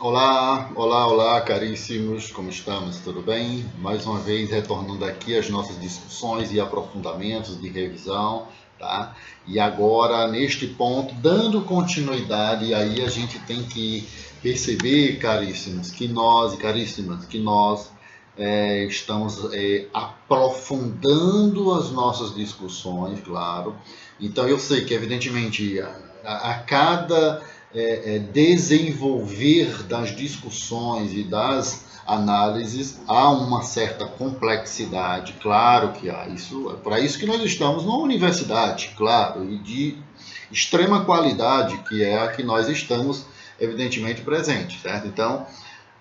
Olá, olá, olá, caríssimos, como estamos? Tudo bem? Mais uma vez retornando aqui às nossas discussões e aprofundamentos de revisão, tá? E agora, neste ponto, dando continuidade, aí a gente tem que perceber, caríssimos, que nós, e caríssimas, que nós estamos aprofundando as nossas discussões, claro. Então, eu sei que, evidentemente, a cada desenvolver das discussões e das análises há uma certa complexidade, claro que há. Isso é para isso que nós estamos numa universidade, claro, e de extrema qualidade, que é a que nós estamos evidentemente presentes, certo? Então,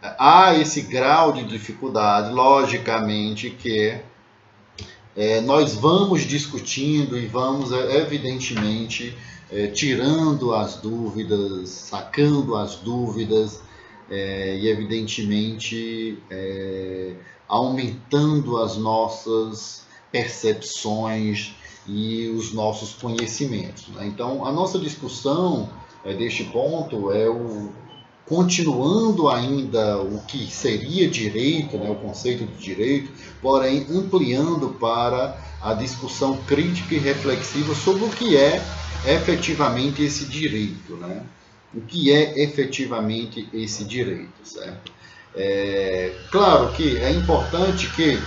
há esse grau de dificuldade, logicamente que nós vamos discutindo e vamos, evidentemente, tirando as dúvidas, sacando as dúvidas e, evidentemente, aumentando as nossas percepções e os nossos conhecimentos, né? Então, a nossa discussão deste ponto é continuando ainda o que seria direito, né, o conceito de direito, porém ampliando para a discussão crítica e reflexiva sobre o que é efetivamente esse direito, né? O que é efetivamente esse direito, certo? Claro que é importante que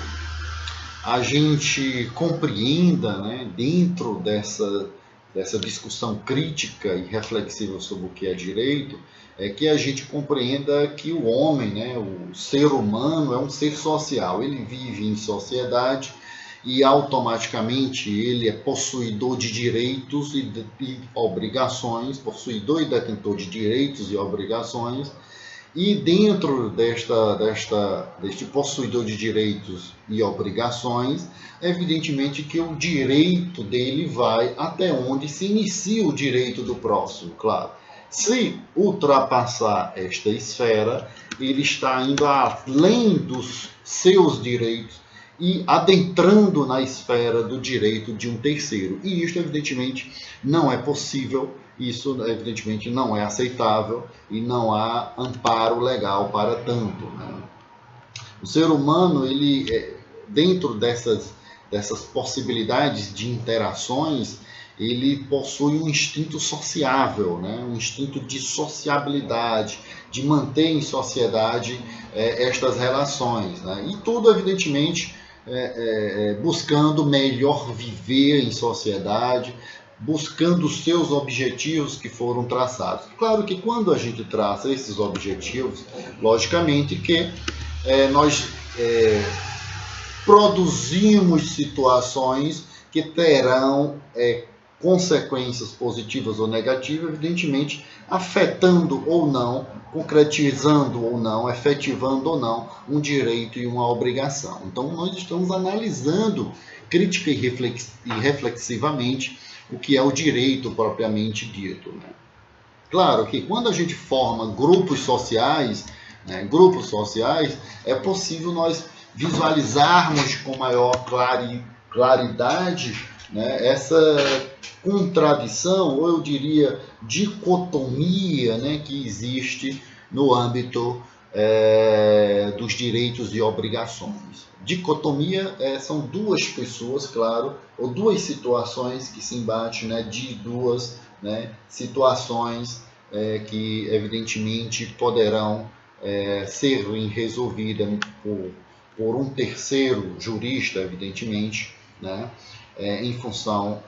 a gente compreenda, né, dentro dessa discussão crítica e reflexiva sobre o que é direito, é que a gente compreenda que o homem, né, o ser humano, é um ser social. Ele vive em sociedade e automaticamente ele é possuidor de direitos e obrigações, possuidor e detentor de direitos e obrigações, e dentro deste possuidor de direitos e obrigações, evidentemente que o direito dele vai até onde se inicia o direito do próximo, claro. Se ultrapassar esta esfera, ele está indo além dos seus direitos e adentrando na esfera do direito de um terceiro. E isto, evidentemente, não é possível, isso, evidentemente, não é aceitável e não há amparo legal para tanto, né? O ser humano, ele, dentro dessas possibilidades de interações, ele possui um instinto sociável, né? Um instinto de sociabilidade, de manter em sociedade estas relações, né? E tudo, evidentemente, buscando melhor viver em sociedade, buscando os seus objetivos que foram traçados. Claro que quando a gente traça esses objetivos, logicamente que nós produzimos situações que terão consequências positivas ou negativas, evidentemente afetando ou não, concretizando ou não, efetivando ou não um direito e uma obrigação. Então, nós estamos analisando crítica e reflexivamente o que é o direito propriamente dito, né? Claro que quando a gente forma grupos sociais, né, é possível nós visualizarmos com maior claridade, né, essa contradição, ou eu diria dicotomia, né, que existe no âmbito dos direitos e obrigações. Dicotomia são duas pessoas, claro, ou duas situações que se embatem, né, de duas, né, situações que evidentemente poderão ser resolvidas por um terceiro jurista, evidentemente, né, em função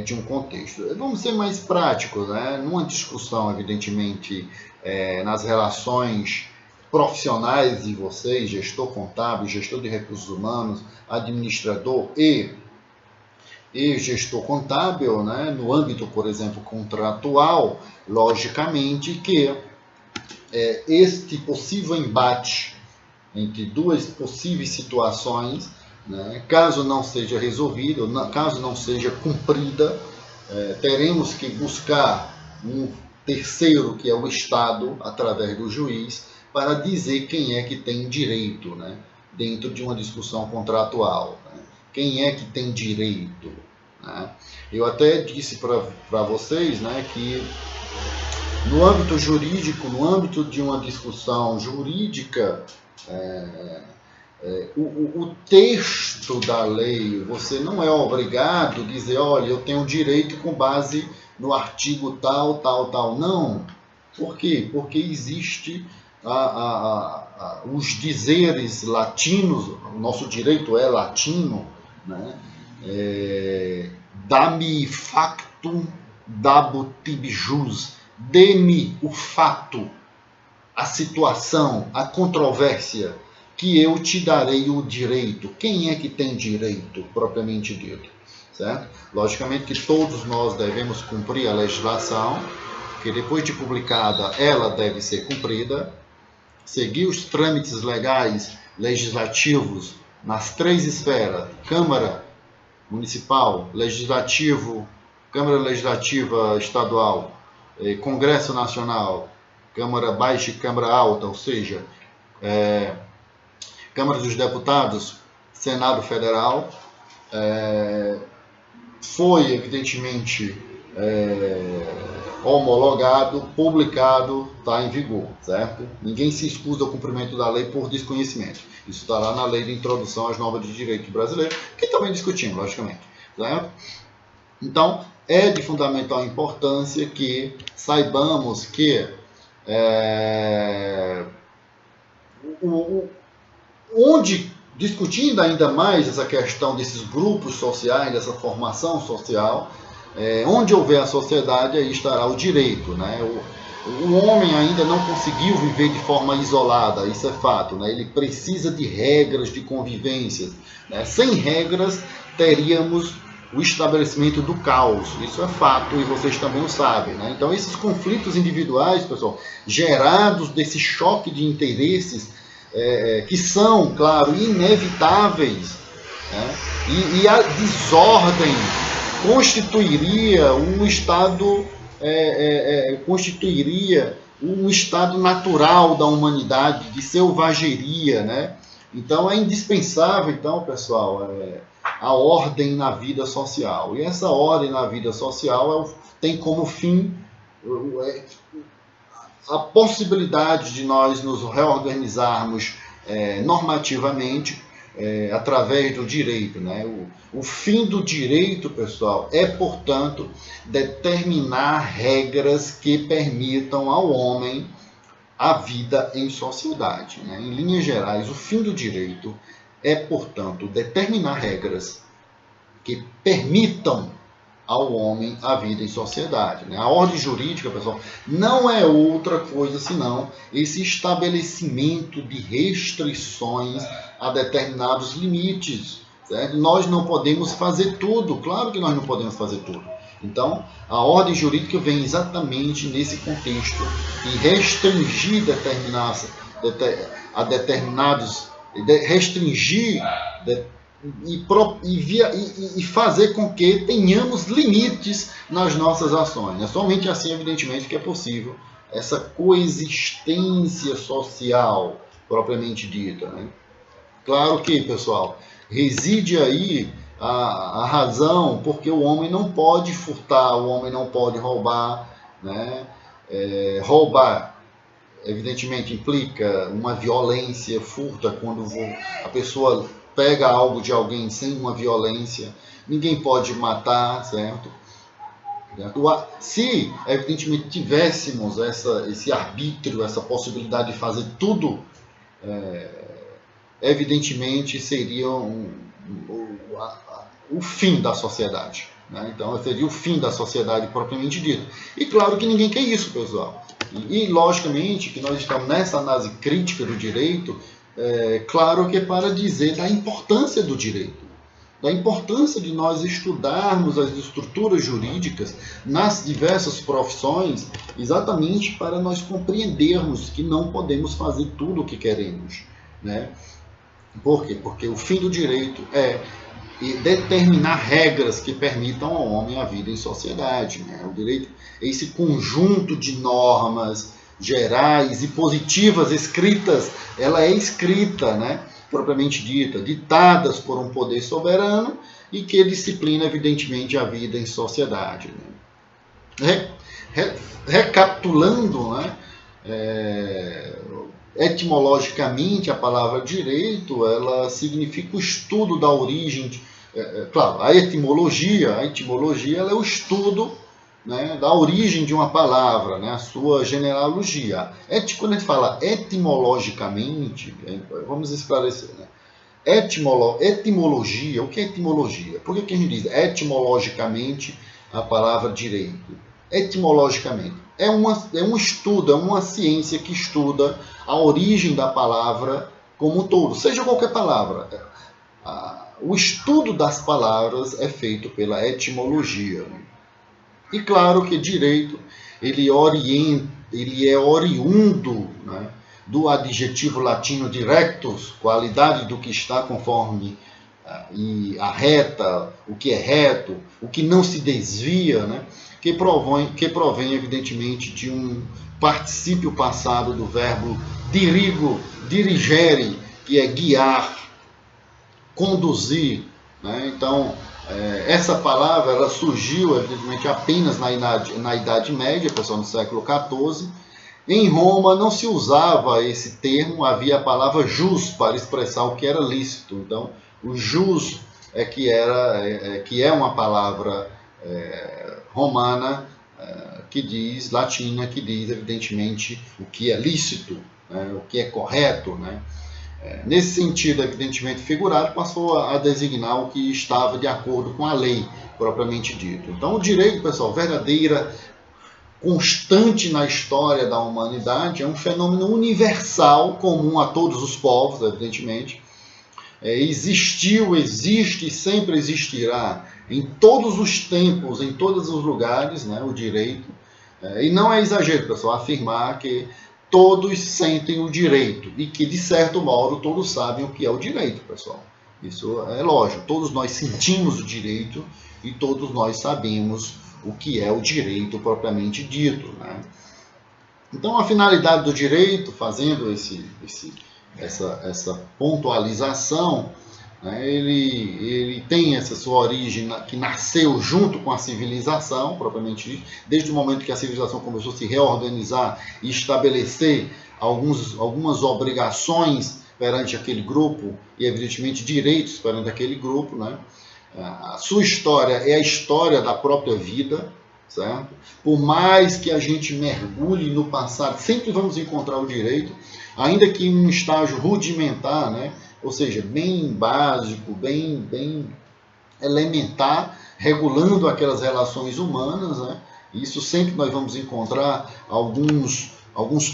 de um contexto. Vamos ser mais práticos, né? Numa discussão, evidentemente, nas relações profissionais de vocês, gestor contábil, gestor de recursos humanos, administrador e gestor contábil, né? No âmbito, por exemplo, contratual, logicamente que este possível embate entre duas possíveis situações, né, caso não seja resolvido, caso não seja cumprida, teremos que buscar um terceiro, que é o Estado, através do juiz, para dizer quem é que tem direito, né, dentro de uma discussão contratual. Né? Quem é que tem direito? Né? Eu até disse para vocês, né, que no âmbito jurídico, no âmbito de uma discussão jurídica, o texto da lei, você não é obrigado a dizer, olha, eu tenho direito com base no artigo tal, tal, tal. Não. Por quê? Porque existe os dizeres latinos, o nosso direito é latino, né? Dá-me factum dabut tibi jus, dê-me o fato, a situação, a controvérsia, que eu te darei o direito. Quem é que tem direito, propriamente dito? Certo? Logicamente que todos nós devemos cumprir a legislação, que depois de publicada, ela deve ser cumprida, seguir os trâmites legais, legislativos, nas 3 esferas, Câmara Municipal, Legislativo, Câmara Legislativa Estadual, Congresso Nacional, Câmara Baixa e Câmara Alta, ou seja, Câmara dos Deputados, Senado Federal, foi evidentemente homologado, publicado, está em vigor, certo? Ninguém se excusa ao cumprimento da lei por desconhecimento. Isso está lá na lei de introdução às normas de direito brasileiro, que também discutimos, logicamente, certo? Então, é de fundamental importância que saibamos que onde, discutindo ainda mais essa questão desses grupos sociais, dessa formação social, onde houver a sociedade, aí estará o direito, né? O homem ainda não conseguiu viver de forma isolada, isso é fato, né? Ele precisa de regras de convivência, né? Sem regras, teríamos o estabelecimento do caos, isso é fato e vocês também o sabem, né? Então, esses conflitos individuais, pessoal, gerados desse choque de interesses, que são, claro, inevitáveis, né? E a desordem constituiria um estado natural da humanidade, de selvageria, né? Então é indispensável, então, pessoal, a ordem na vida social. E essa ordem na vida social tem como fim a possibilidade de nós nos reorganizarmos normativamente através do direito, né? O fim do direito, pessoal, é, portanto, determinar regras que permitam ao homem a vida em sociedade, né? Em linhas gerais, o fim do direito é, portanto, determinar regras que permitam ao homem a vida em sociedade, né? A ordem jurídica, pessoal, não é outra coisa senão esse estabelecimento de restrições a determinados limites, certo? Nós não podemos fazer tudo, claro que nós não podemos fazer tudo. Então, a ordem jurídica vem exatamente nesse contexto de restringir e fazer com que tenhamos limites nas nossas ações. É somente assim, evidentemente, que é possível essa coexistência social propriamente dita, né? Claro que, pessoal, reside aí a razão porque o homem não pode furtar, o homem não pode roubar, né? Roubar, evidentemente, implica uma violência, furta quando a pessoa pega algo de alguém sem uma violência, ninguém pode matar, certo? Se, evidentemente, tivéssemos esse arbítrio, essa possibilidade de fazer tudo, evidentemente seria o fim da sociedade, né? Então seria o fim da sociedade propriamente dito. E claro que ninguém quer isso, pessoal. E logicamente que nós estamos nessa análise crítica do direito, claro que é para dizer da importância do direito, da importância de nós estudarmos as estruturas jurídicas nas diversas profissões, exatamente para nós compreendermos que não podemos fazer tudo o que queremos, né? Por quê? Porque o fim do direito é determinar regras que permitam ao homem a vida em sociedade, né? O direito é esse conjunto de normas gerais e positivas escritas, ela é escrita, né? Propriamente dita, ditadas por um poder soberano e que disciplina, evidentemente, a vida em sociedade, né? recapitulando, né, etimologicamente, a palavra direito, ela significa o estudo da origem. Claro, a etimologia ela é o estudo, né, da origem de uma palavra, né, a sua genealogia. Quando a gente fala etimologicamente, vamos esclarecer, né? Etimologia, o que é etimologia? Por que a gente diz etimologicamente a palavra direito? Etimologicamente, é um estudo, é uma ciência que estuda a origem da palavra como um todo, seja qualquer palavra. O estudo das palavras é feito pela etimologia. E claro que direito, ele é oriundo, né, do adjetivo latino directus, qualidade do que está conforme e arreta, o que é reto, o que não se desvia, né, que provém evidentemente de um particípio passado do verbo dirigo, dirigere, que é guiar, conduzir, né? Então, essa palavra ela surgiu, evidentemente, apenas na Idade Média, pessoal, no século XIV. Em Roma não se usava esse termo, havia a palavra jus para expressar o que era lícito. Então, o jus que é uma palavra romana, latina, que diz, evidentemente, o que é lícito, né? O que é correto, né? Nesse sentido, evidentemente figurado, passou a designar o que estava de acordo com a lei, propriamente dito. Então, o direito, pessoal, verdadeira, constante na história da humanidade, é um fenômeno universal, comum a todos os povos, evidentemente. Existiu, existe e sempre existirá em todos os tempos, em todos os lugares, né, o direito. E não é exagero, pessoal, afirmar que todos sentem o direito e que, de certo modo, todos sabem o que é o direito, pessoal. Isso é lógico, todos nós sentimos o direito e todos nós sabemos o que é o direito propriamente dito, né? Então, a finalidade do direito, fazendo essa pontualização, né, ele tem essa sua origem que nasceu junto com a civilização, propriamente dito, desde o momento que a civilização começou a se reorganizar e estabelecer algumas obrigações perante aquele grupo e, evidentemente, direitos perante aquele grupo, né? A sua história é a história da própria vida, certo? Por mais que a gente mergulhe no passado, sempre vamos encontrar o direito, ainda que em um estágio rudimentar, né? Ou seja, bem básico, bem elementar, regulando aquelas relações humanas, né? Isso sempre nós vamos encontrar alguns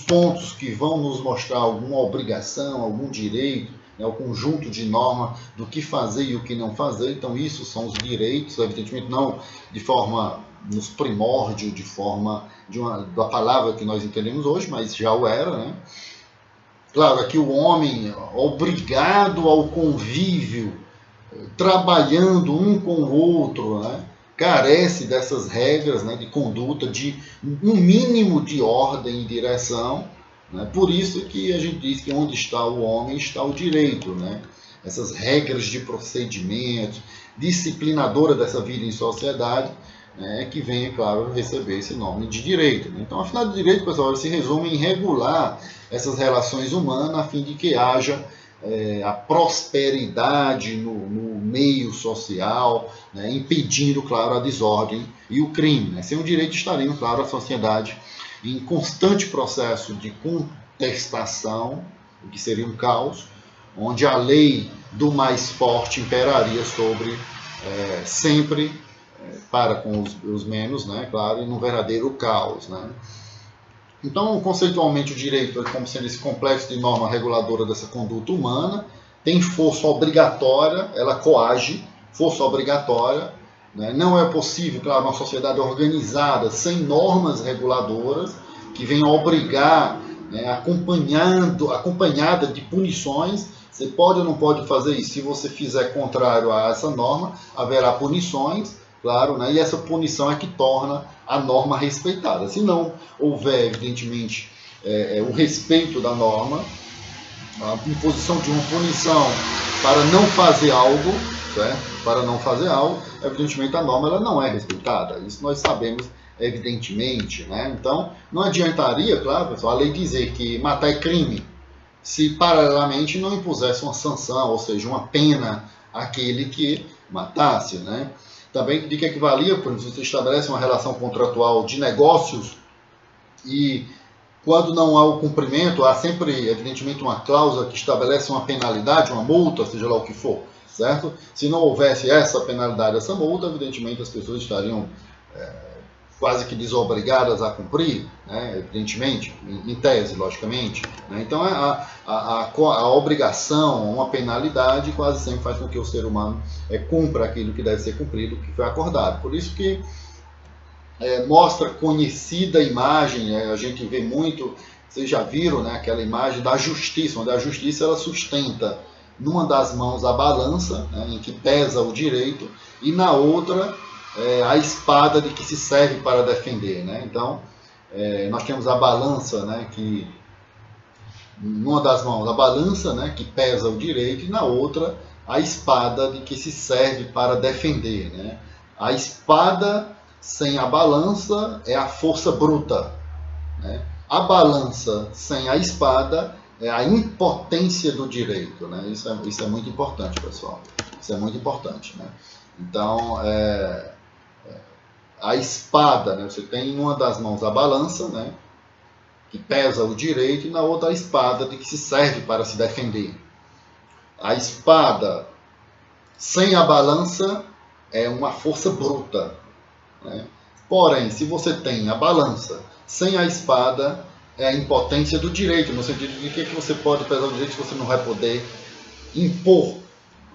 pontos que vão nos mostrar alguma obrigação, algum direito, né? O conjunto de normas do que fazer e o que não fazer. Então, isso são os direitos, evidentemente não de forma nos primórdios, da palavra que nós entendemos hoje, mas já o era, né? Claro, aqui o homem obrigado ao convívio, trabalhando um com o outro, né, carece dessas regras, né, de conduta, de um mínimo de ordem e direção, né? Por isso que a gente diz que onde está o homem está o direito, né? Essas regras de procedimento, disciplinadora dessa vida em sociedade, né, que vem, é claro, receber esse nome de direito. Né? Então, a finalidade do direito, pessoal, se resume em regular essas relações humanas a fim de que haja a prosperidade no meio social, né, impedindo, claro, a desordem e o crime. Né? Sem o direito estaria, claro, a sociedade em constante processo de contestação, o que seria um caos, onde a lei do mais forte imperaria sobre sempre para com os menos, né, claro, e num verdadeiro caos, né. Então, conceitualmente, o direito é como sendo esse complexo de norma reguladora dessa conduta humana, tem força obrigatória, ela coage, força obrigatória, né? Não é possível, claro, uma sociedade organizada sem normas reguladoras que venham obrigar, né, acompanhada de punições. Você pode ou não pode fazer isso. Se você fizer contrário a essa norma, haverá punições, claro, né? E essa punição é que torna a norma respeitada. Se não houver, evidentemente, o respeito da norma, a imposição de uma punição para não fazer algo, certo? Para não fazer algo, evidentemente a norma ela não é respeitada. Isso nós sabemos evidentemente, né? Então, não adiantaria, claro, pessoal, a lei dizer que matar é crime, se paralelamente não impusesse uma sanção, ou seja, uma pena àquele que matasse, né? Também de que equivalia, por exemplo, você estabelece uma relação contratual de negócios e quando não há o cumprimento, há sempre, evidentemente, uma cláusula que estabelece uma penalidade, uma multa, seja lá o que for, certo? Se não houvesse essa penalidade, essa multa, evidentemente as pessoas estariam quase que desobrigadas a cumprir, né? Evidentemente, em tese, logicamente. Né? Então, a obrigação, uma penalidade, quase sempre faz com que o ser humano cumpra aquilo que deve ser cumprido, que foi acordado. Por isso que mostra conhecida imagem, a gente vê muito, vocês já viram, né, aquela imagem da justiça, onde a justiça ela sustenta numa das mãos a balança, né, em que pesa o direito, e na outra a espada de que se serve para defender. Né? Então, nós temos a balança, né, que numa das mãos a balança, né, que pesa o direito, e na outra a espada de que se serve para defender. Né? A espada sem a balança é a força bruta. Né? A balança sem a espada é a impotência do direito. Né? Isso é muito importante, pessoal. Isso é muito importante. Né? Então, a espada, né? Você tem em uma das mãos a balança, né? Que pesa o direito, e na outra a espada de que se serve para se defender. A espada sem a balança é uma força bruta. Né? Porém, se você tem a balança sem a espada, é a impotência do direito, no sentido de que você pode pesar o direito que você não vai poder impor.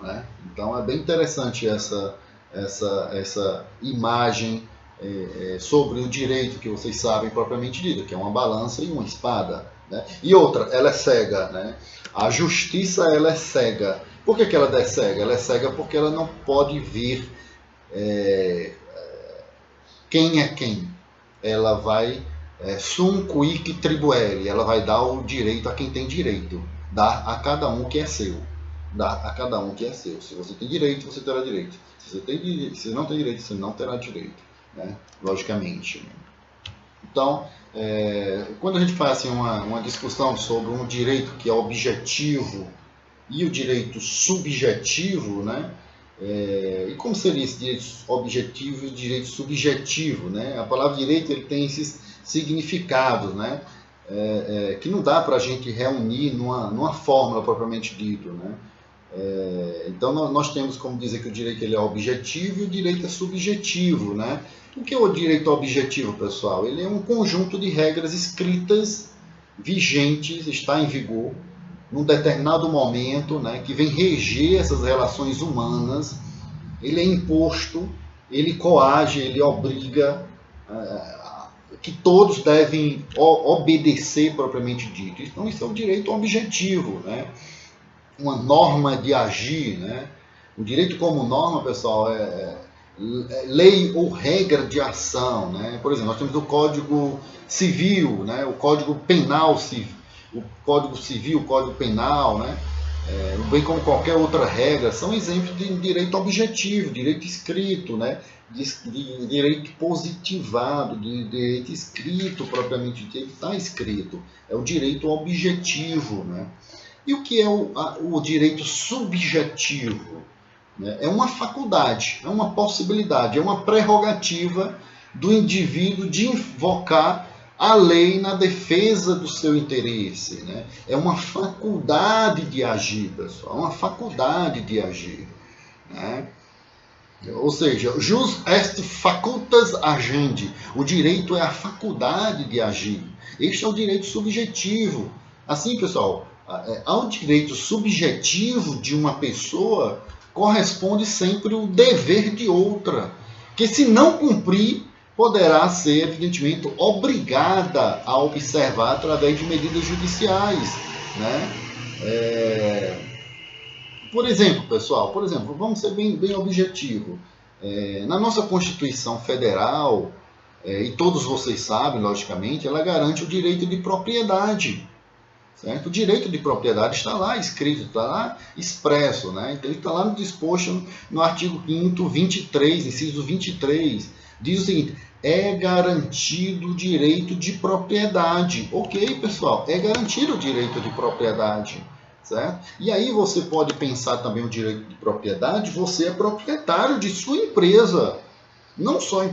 Né? Então é bem interessante essa imagem sobre o direito que vocês sabem propriamente dito, que é uma balança e uma espada. Né? E outra, ela é cega. Né? A justiça ela é cega. Por que ela é cega? Ela é cega porque ela não pode ver quem é quem. Ela vai sum quic tribuere, ela vai dar o direito a quem tem direito, dá a cada um que é seu, dá a cada um que é seu. Se você tem direito, você terá direito. Se você não tem direito, você não terá direito, né? Logicamente. Então, quando a gente faz assim, uma discussão sobre um direito que é objetivo e o direito subjetivo, né? E como seria esse direito objetivo e o direito subjetivo? Né? A palavra direito ele tem esses significados, né? Que não dá para a gente reunir numa fórmula propriamente dito. Né? Então nós temos como dizer que o direito ele é objetivo e o direito é subjetivo. Né? O que é o direito objetivo, pessoal? Ele é um conjunto de regras escritas, vigentes, está em vigor, num determinado momento, né, que vem reger essas relações humanas. Ele é imposto, ele coage, ele obriga, que todos devem obedecer propriamente dito. Então isso é um direito objetivo, né? Uma norma de agir. Né? O direito como norma, pessoal, é lei ou regra de ação. Né? Por exemplo, nós temos o Código Civil, né? O Código Penal Civil, o Código Civil, o Código Penal, né? Bem como qualquer outra regra, são exemplos de direito objetivo, direito escrito, né? de direito positivado, de direito escrito propriamente dito, está escrito. É o direito objetivo. Né? E o que é o direito subjetivo? Né? É uma faculdade, é uma possibilidade, é uma prerrogativa do indivíduo de invocar a lei na defesa do seu interesse. Né? É uma faculdade de agir, pessoal, é uma faculdade de agir. Né? Ou seja, jus est facultas agendi, o direito é a faculdade de agir. Este é o direito subjetivo. Assim, pessoal, ao direito subjetivo de uma pessoa corresponde sempre o dever de outra, que se não cumprir, poderá ser, evidentemente, obrigada a observar através de medidas judiciais. Né? Por exemplo, pessoal, vamos ser bem objetivo. Na nossa Constituição Federal, e todos vocês sabem, logicamente, ela garante o direito de propriedade. Certo? O direito de propriedade está lá escrito, está lá expresso. Né? Então, ele está lá no disposto no artigo 5º, 23, inciso 23. Diz o seguinte: é garantido o direito de propriedade. Ok, pessoal, é garantido o direito de propriedade. Certo? E aí você pode pensar também o direito de propriedade, você é proprietário de sua empresa. Não só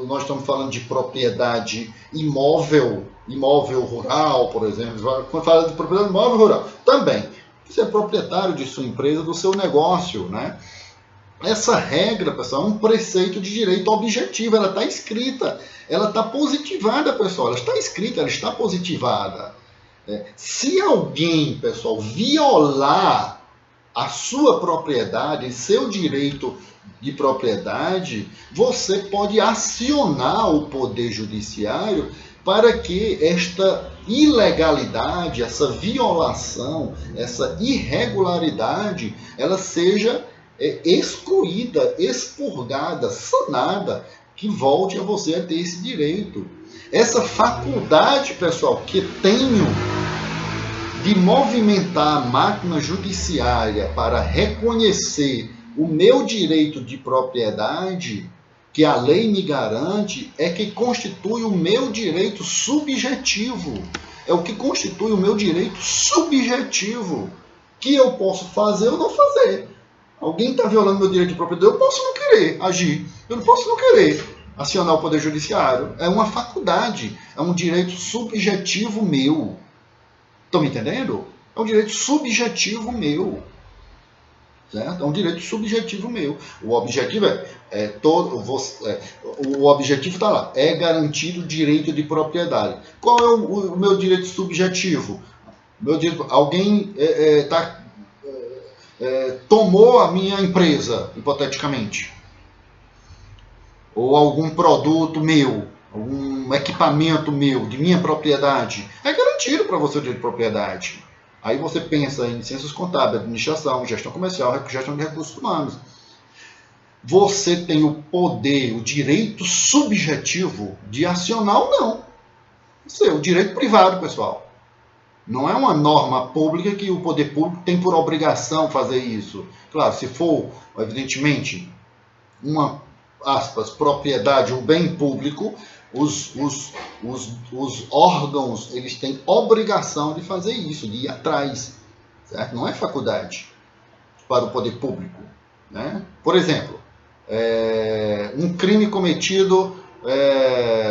nós estamos falando de propriedade imóvel, imóvel rural, por exemplo. Quando fala de propriedade imóvel rural, também. Você é proprietário de sua empresa, do seu negócio, né? Essa regra, pessoal, é um preceito de direito objetivo. Ela está escrita, ela está positivada, pessoal. Ela está escrita, ela está positivada. Se alguém, pessoal, violar a sua propriedade, seu direito de propriedade, você pode acionar o Poder Judiciário para que esta ilegalidade, essa violação, essa irregularidade, ela seja excluída, expurgada, sanada, que volte a você a ter esse direito. Essa faculdade, pessoal, que tenho de movimentar a máquina judiciária para reconhecer o meu direito de propriedade, que a lei me garante, é que constitui o meu direito subjetivo. É o que constitui o meu direito subjetivo, que eu posso fazer ou não fazer. Alguém está violando meu direito de propriedade, eu posso não querer agir, eu não posso não querer acionar o Poder Judiciário. É uma faculdade, é um direito subjetivo meu. Estão me entendendo? É um direito subjetivo meu. Certo? É um direito subjetivo meu. O objetivo o objetivo está lá. É garantir o direito de propriedade. Qual é o meu direito subjetivo? Meu direito, alguém tomou a minha empresa, hipoteticamente, ou algum produto meu, algum equipamento meu, de minha propriedade, é garantido para você o direito de propriedade. Aí você pensa em ciências contábeis, administração, gestão comercial, gestão de recursos humanos. Você tem o poder, o direito subjetivo de acionar ou não. Isso é o direito privado, pessoal. Não é uma norma pública que o poder público tem por obrigação fazer isso. Claro, se for, evidentemente, uma, aspas, propriedade, um bem público, os órgãos eles têm obrigação de fazer isso, de ir atrás. Certo? Não é faculdade para o poder público. Né? Por exemplo, um crime cometido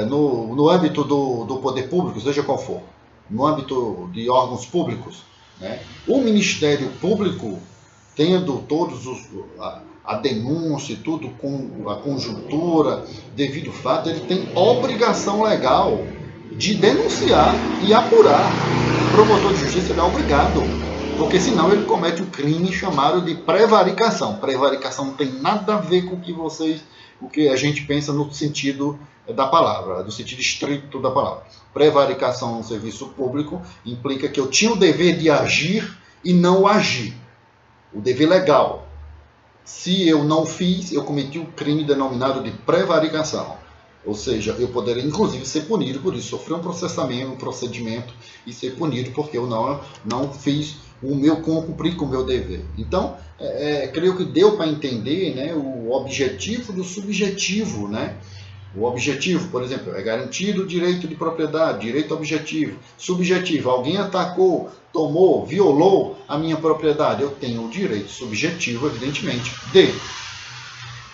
no âmbito do poder público, seja qual for, no âmbito de órgãos públicos, né? O Ministério Público, tendo todos a denúncia e tudo com a conjuntura, devido fato, ele tem obrigação legal de denunciar e apurar. O promotor de justiça ele é obrigado, porque senão ele comete um crime chamado de prevaricação. Prevaricação não tem nada a ver com o que a gente pensa no sentido da palavra, do sentido estrito da palavra. Prevaricação no serviço público implica que eu tinha o dever de agir e não agir. O dever legal. Se eu não fiz, eu cometi um crime denominado de prevaricação. Ou seja, eu poderia inclusive ser punido por isso, sofrer um processamento, um procedimento e ser punido porque eu não fiz cumprir com o meu dever. Então, creio que deu para entender, né, o objetivo do subjetivo, né? O objetivo, por exemplo, é garantir o direito de propriedade, direito objetivo. Subjetivo, alguém atacou, tomou, violou a minha propriedade. Eu tenho o direito subjetivo, evidentemente, de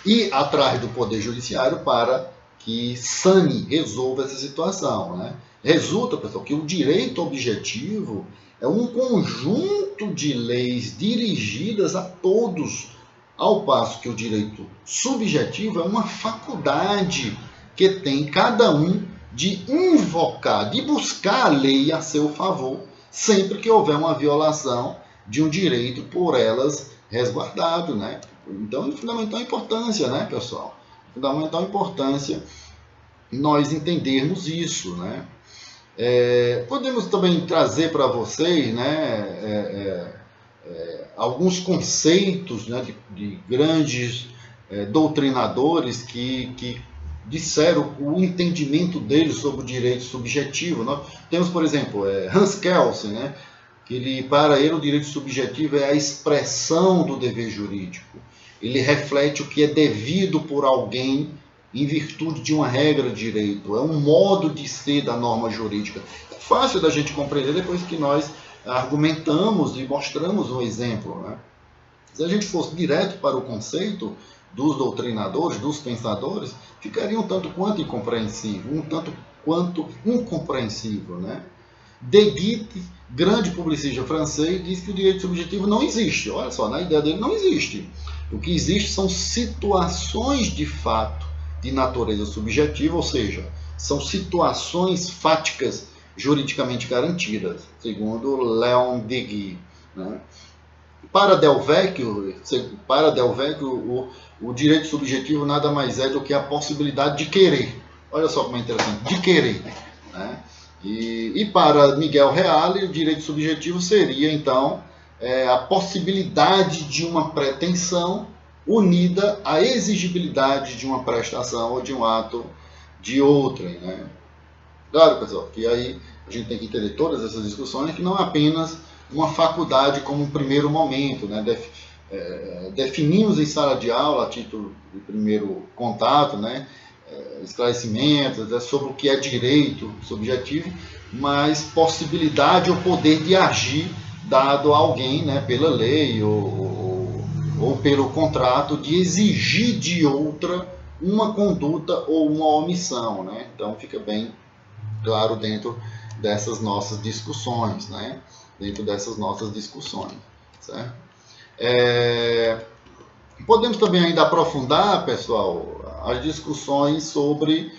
ir atrás do Poder Judiciário para que sane, resolva essa situação. Né? Resulta, pessoal, que o direito objetivo é um conjunto de leis dirigidas a todos, ao passo que o direito subjetivo é uma faculdade que tem cada um de invocar, de buscar a lei a seu favor, sempre que houver uma violação de um direito por elas resguardado, né? Então, de fundamental importância, né, pessoal? Fundamental importância nós entendermos isso, né? Podemos também trazer para vocês, né, alguns conceitos, né, de grandes doutrinadores que disseram o entendimento deles sobre o direito subjetivo. Nós temos, por exemplo, Hans Kelsen, né, que para ele o direito subjetivo é a expressão do dever jurídico. Ele reflete o que é devido por alguém em virtude de uma regra de direito, é um modo de ser da norma jurídica. É fácil da gente compreender depois que nós argumentamos e mostramos um exemplo, né? Se a gente fosse direto para o conceito dos doutrinadores, dos pensadores, ficaria um tanto quanto incompreensível, um tanto quanto incompreensível, né? Deguite, grande publicista francês, diz que o direito subjetivo não existe. Olha só, na ideia dele não existe. O que existe são situações de fato de natureza subjetiva, ou seja, são situações fáticas juridicamente garantidas, segundo Leon Deguy, né? Para Del Vecchio, o direito subjetivo nada mais é do que a possibilidade de querer. Olha só como é interessante, de querer, né? E para Miguel Reale, o direito subjetivo seria, então, a possibilidade de uma pretensão unida à exigibilidade de uma prestação ou de um ato de outrem, né? Claro, pessoal, que aí a gente tem que entender todas essas discussões, que não é apenas uma faculdade como um primeiro momento, né? Definimos em sala de aula, a título de primeiro contato, né? Esclarecimentos sobre o que é direito subjetivo, mas possibilidade ou poder de agir dado a alguém, né? Pela lei ou pelo contrato, de exigir de outra uma conduta ou uma omissão, né? Então fica bem claro dentro dessas nossas discussões, né? Dentro dessas nossas discussões, certo? Podemos também ainda aprofundar, pessoal, as discussões sobre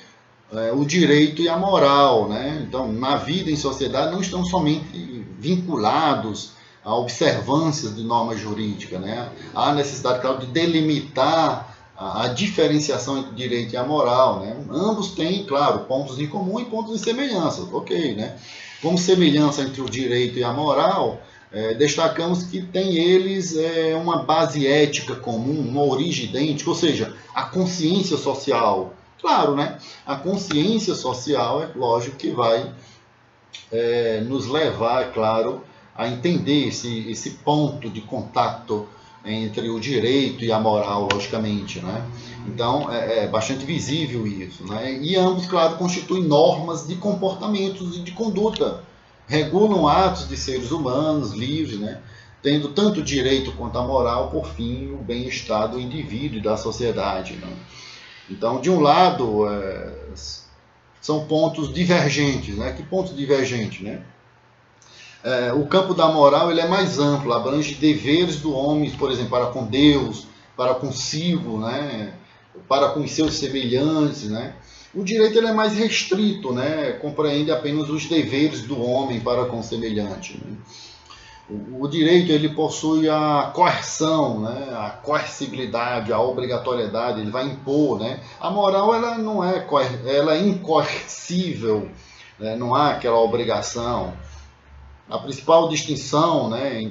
o direito e a moral, né? Então, na vida em sociedade não estão somente vinculados a observâncias de norma jurídica, né? Há necessidade, claro, de delimitar a diferenciação entre o direito e a moral, né? Ambos têm, claro, pontos em comum e pontos de semelhança, ok, né? Como semelhança entre o direito e a moral, destacamos que tem eles uma base ética comum, uma origem idêntica, ou seja, a consciência social. Claro, né? A consciência social é lógico que vai nos levar, é claro, a entender esse ponto de contato entre o direito e a moral, logicamente, né? Então, é bastante visível isso, né? E ambos, claro, constituem normas de comportamentos e de conduta, regulam atos de seres humanos livres, né? Tendo tanto o direito quanto a moral, por fim, o bem-estar do indivíduo e da sociedade, né? Então, de um lado, são pontos divergentes, né? Que pontos divergentes, né? O campo da moral ele é mais amplo, abrange deveres do homem, por exemplo, para com Deus, para consigo, né? Para com os seus semelhantes, né? O direito ele é mais restrito, né? Compreende apenas os deveres do homem para com o semelhante, né? O direito ele possui a coerção, né? A coercibilidade, a obrigatoriedade, ele vai impor, né? A moral ela não é, ela é incoercível, né? Não há aquela obrigação. A principal distinção, né,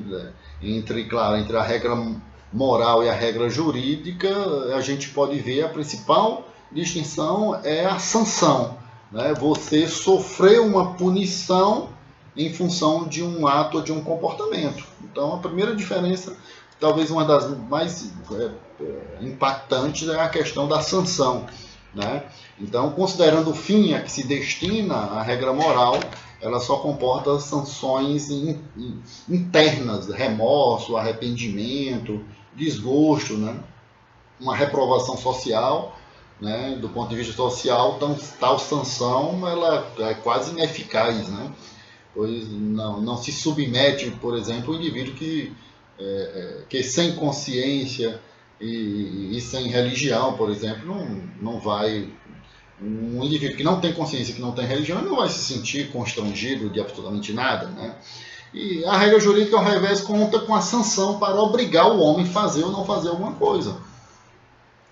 entre a regra moral e a regra jurídica, a gente pode ver a principal distinção é a sanção, né? Você sofreu uma punição em função de um ato ou de um comportamento. Então, a primeira diferença, talvez uma das mais impactantes, é a questão da sanção, né? Então, considerando o fim a que se destina a regra moral, ela só comporta sanções internas, remorso, arrependimento, desgosto, né? Uma reprovação social, né? Do ponto de vista social, tal sanção ela é quase ineficaz, né? Pois não se submete, por exemplo, o indivíduo que sem consciência e sem religião, por exemplo, não vai... Um indivíduo que não tem consciência, que não tem religião, não vai se sentir constrangido de absolutamente nada, né? E a regra jurídica, ao revés, conta com a sanção para obrigar o homem a fazer ou não fazer alguma coisa.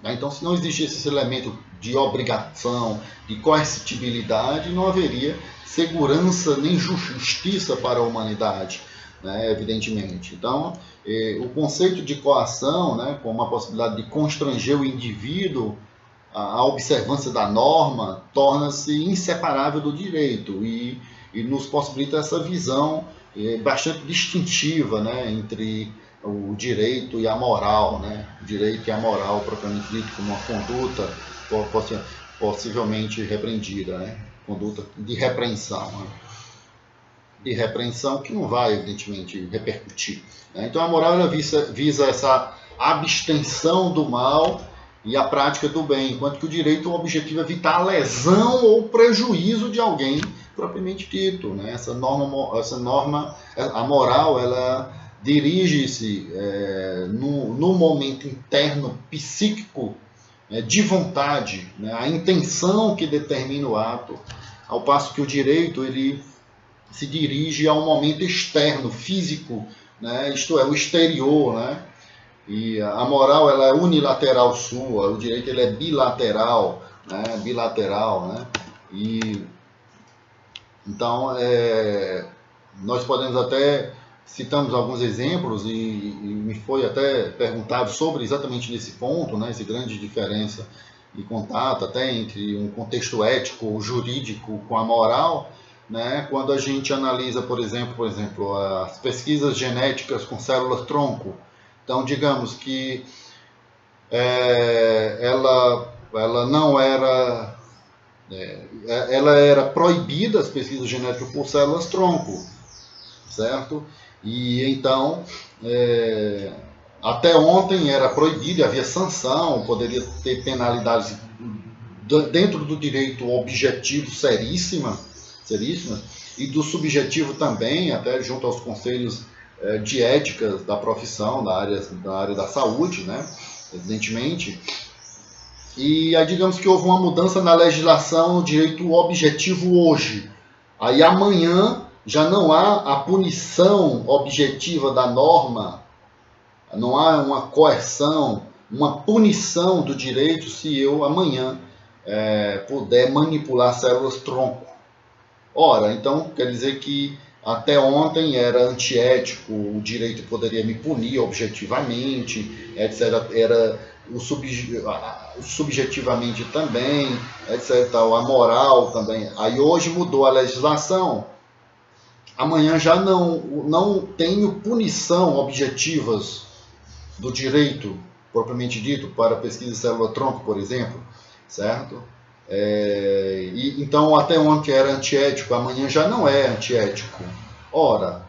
Então, se não existisse esse elemento de obrigação, de coercitibilidade, não haveria segurança nem justiça para a humanidade, né, evidentemente. Então, o conceito de coação, né, como a possibilidade de constranger o indivíduo à observância da norma, torna-se inseparável do direito e nos possibilita essa visão bastante distintiva, né, entre o direito e a moral, né? O direito e a moral propriamente dito como uma conduta possivelmente repreendida, né? Conduta de repreensão, né? De repreensão que não vai, evidentemente, repercutir, né? Então a moral ela visa essa abstenção do mal e a prática do bem, enquanto que o direito, o objetivo é evitar a lesão ou prejuízo de alguém propriamente dito, né? Essa norma, a moral, ela dirige-se no momento interno psíquico, de vontade, né? A intenção que determina o ato, ao passo que o direito ele se dirige a um momento externo, físico, né? Isto é, o exterior, né? E a moral ela é unilateral sua, o direito ele é bilateral, né? Bilateral, né? E então nós podemos até citamos alguns exemplos e me foi até perguntado sobre exatamente nesse ponto, né? Essa grande diferença e contato até entre um contexto ético ou jurídico com a moral, né? Quando a gente analisa, por exemplo, as pesquisas genéticas com células-tronco. Então, digamos que ela não era... ela era proibida, as pesquisas genéticas por células-tronco, certo? E então, até ontem era proibido, havia sanção, poderia ter penalidades dentro do direito objetivo seríssima, e do subjetivo também, até junto aos conselhos de ética da profissão, da área da saúde, né? Evidentemente. E aí digamos que houve uma mudança na legislação no direito objetivo hoje. Aí amanhã já não há a punição objetiva da norma, não há uma coerção, uma punição do direito se eu amanhã puder manipular células-tronco. Ora, então quer dizer que até ontem era antiético, o direito poderia me punir objetivamente, etc. Era subjetivamente também, etc. A moral também. Aí hoje mudou a legislação. Amanhã já não tenho punição objetivas do direito propriamente dito para pesquisa de célula-tronco, por exemplo, certo? Então até ontem era antiético, amanhã já não é antiético. Ora,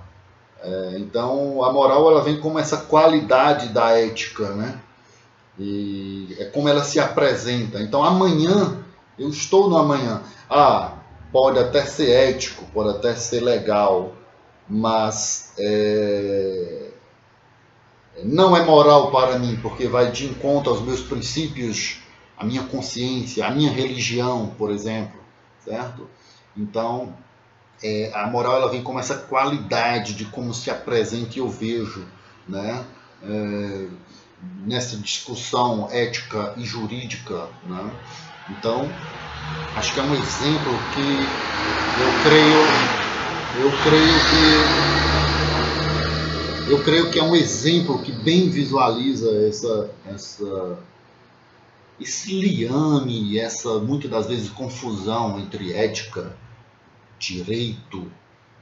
então a moral ela vem como essa qualidade da ética, né? E é como ela se apresenta. Então amanhã, eu estou no amanhã. Pode até ser ético, pode até ser legal, mas não é moral para mim, porque vai de encontro aos meus princípios, a minha consciência, a minha religião, por exemplo, certo? Então, a moral ela vem como essa qualidade de como se apresenta e eu vejo, né? Nessa discussão ética e jurídica, né? Então, acho que é um exemplo que eu creio que é um exemplo que bem visualiza esse liame, essa muitas das vezes confusão entre ética, direito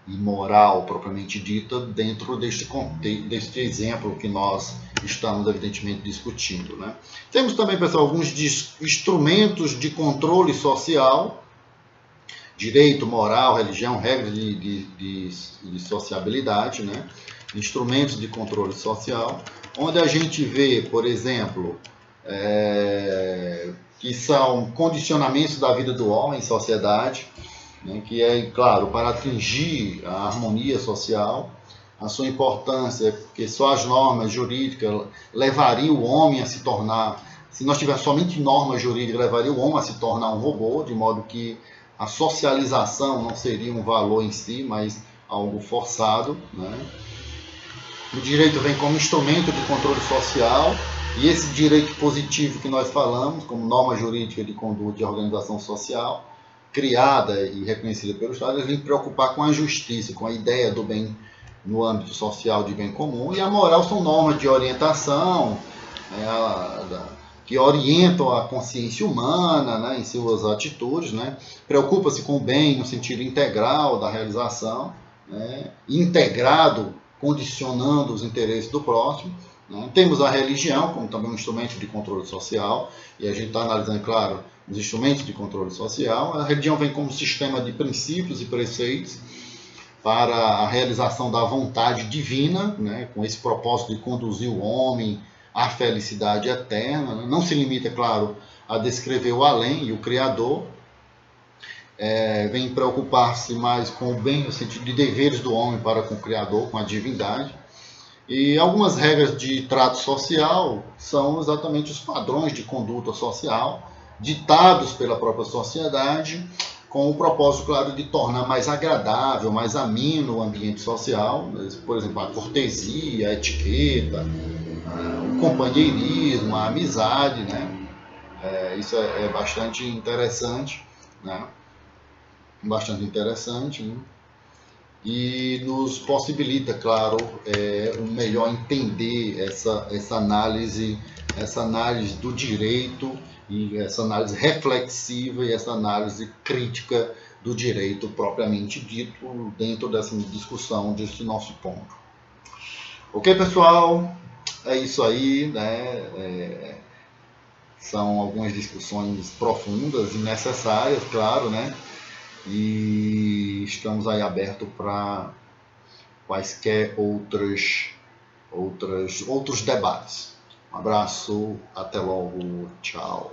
e moral propriamente dita dentro deste exemplo que nós estamos evidentemente discutindo, né? Temos também, pessoal, alguns instrumentos de controle social, direito, moral, religião, regras de sociabilidade, né? Instrumentos de controle social, onde a gente vê, por exemplo, que são condicionamentos da vida do homem em sociedade, né, que é, claro, para atingir a harmonia social. A sua importância é porque só as normas jurídicas levariam o homem a se tornar, se nós tivéssemos somente normas jurídicas, levaria o homem a se tornar um robô, de modo que a socialização não seria um valor em si, mas algo forçado, né? O direito vem como instrumento de controle social, e esse direito positivo que nós falamos, como norma jurídica de conduta e organização social, criada e reconhecida pelo Estado, ele vem preocupar com a justiça, com a ideia do bem no âmbito social de bem comum, e a moral são normas de orientação, que orientam a consciência humana, né, em suas atitudes, né, preocupa-se com o bem no sentido integral da realização, né, integrado, condicionando os interesses do próximo, né. Temos a religião como também um instrumento de controle social, e a gente está analisando, claro, os instrumentos de controle social. A religião vem como sistema de princípios e preceitos para a realização da vontade divina, né, com esse propósito de conduzir o homem à felicidade eterna. Né? Não se limita, claro, a descrever o além e o Criador, vem preocupar-se mais com o bem no sentido de deveres do homem para com o Criador, com a divindade. E algumas regras de trato social são exatamente os padrões de conduta social ditados pela própria sociedade, com o propósito, claro, de tornar mais agradável, mais ameno o ambiente social. Por exemplo, a cortesia, a etiqueta, o companheirismo, a amizade, né? Isso é bastante interessante, né? Bastante interessante, né? E nos possibilita, claro, um melhor entender essa análise do direito, e essa análise reflexiva e essa análise crítica do direito propriamente dito dentro dessa discussão desse nosso ponto. Ok, pessoal? É isso aí, né? São algumas discussões profundas e necessárias, claro, né? E estamos aí abertos para quaisquer outros debates. Um abraço, até logo, tchau.